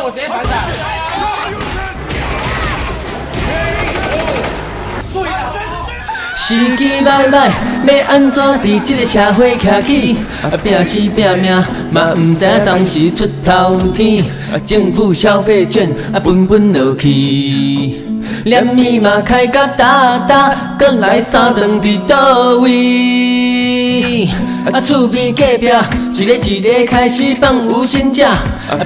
我直接反闪。时机歹歹，要安怎伫这个社会徛起？拼死拼命，嘛毋知当时出头天。政府消费券分分落去，连米嘛开甲大大，搁来三顿伫倒位？厝边隔壁一个开始放有薪假，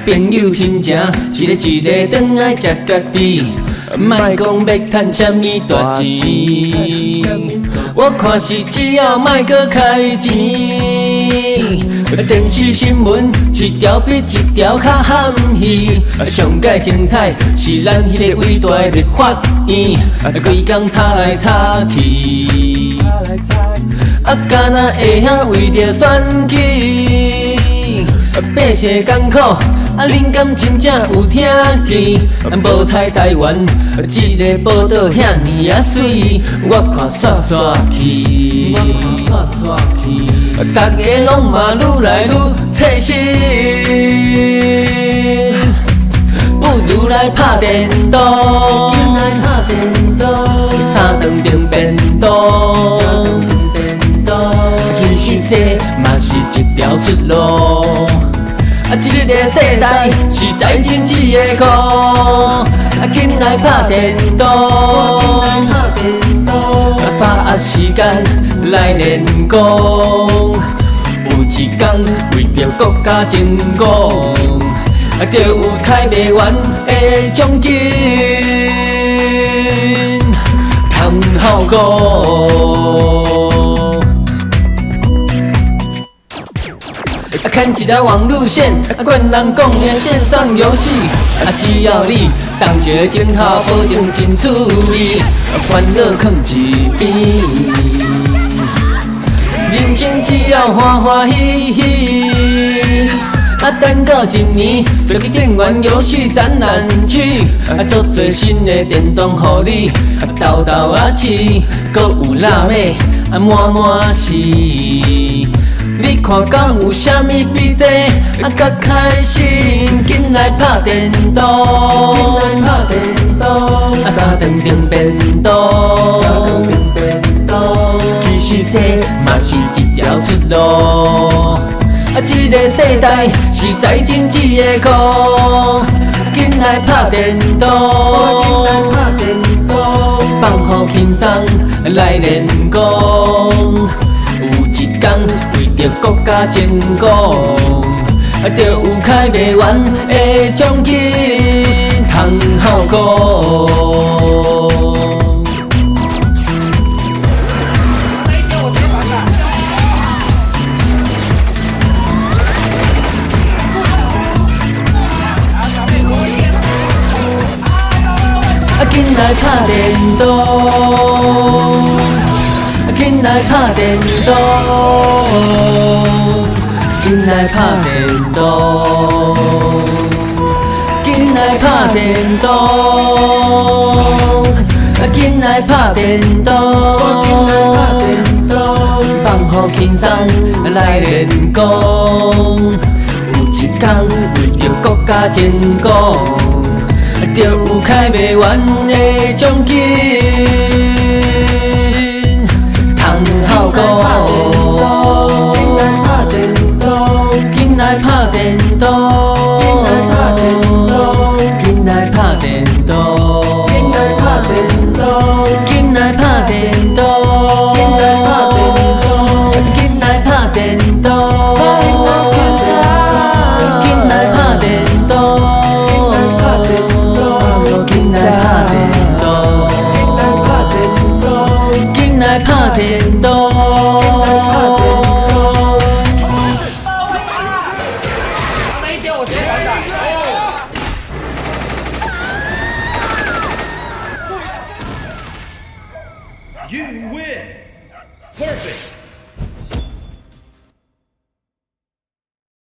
朋友亲情一个转来食家己。 莫讲要赚什么大钱，我看是只要莫搁开钱。电视新闻一条比一条较含戏，上界精彩是咱迄个伟大的立法院，规工吵来吵去，敢若会晓为着选举，百姓艰苦。 恁敢真正有听见？无彩台湾，一个报道遐尼啊水，我看刷刷去，大家拢嘛愈来愈切心，不如来拍电动，三顿订便当，其实这嘛是一条出路。 这个世代是财经济的苦，紧来拍电动，把握时间来练功。有一天为着国家争光，就有开袂完的奖金，通好过。 看一条网路线，灌人讲的线上游戏，只要你当一个镜头，保证真趣味，烦恼放一边，人生只要欢欢喜喜。等到一年，就去电玩游戏展览区，做最新的电动，互你豆豆饲，搁有辣妹满满是。 你看敢有啥物比这较开心？紧来拍电动，三顿订便当，其实这嘛是一条出路。这个世代是财经济的苦，紧来拍电动，放好轻松来练功。 有一天为着国家争光，就有开袂完的奖金，通好过。紧来拍电动。 紧来拍电动，紧来拍电动，紧来拍电动，紧来拍电动，放好轻松来练功。有一天为着国家争光，就有开袂完的奖金。 好过，紧来拍电动，紧来拍电动，紧来拍电动，紧来拍电动，紧来拍电动，紧来拍电动，紧来拍电动，紧来拍电动。 那一天我直接反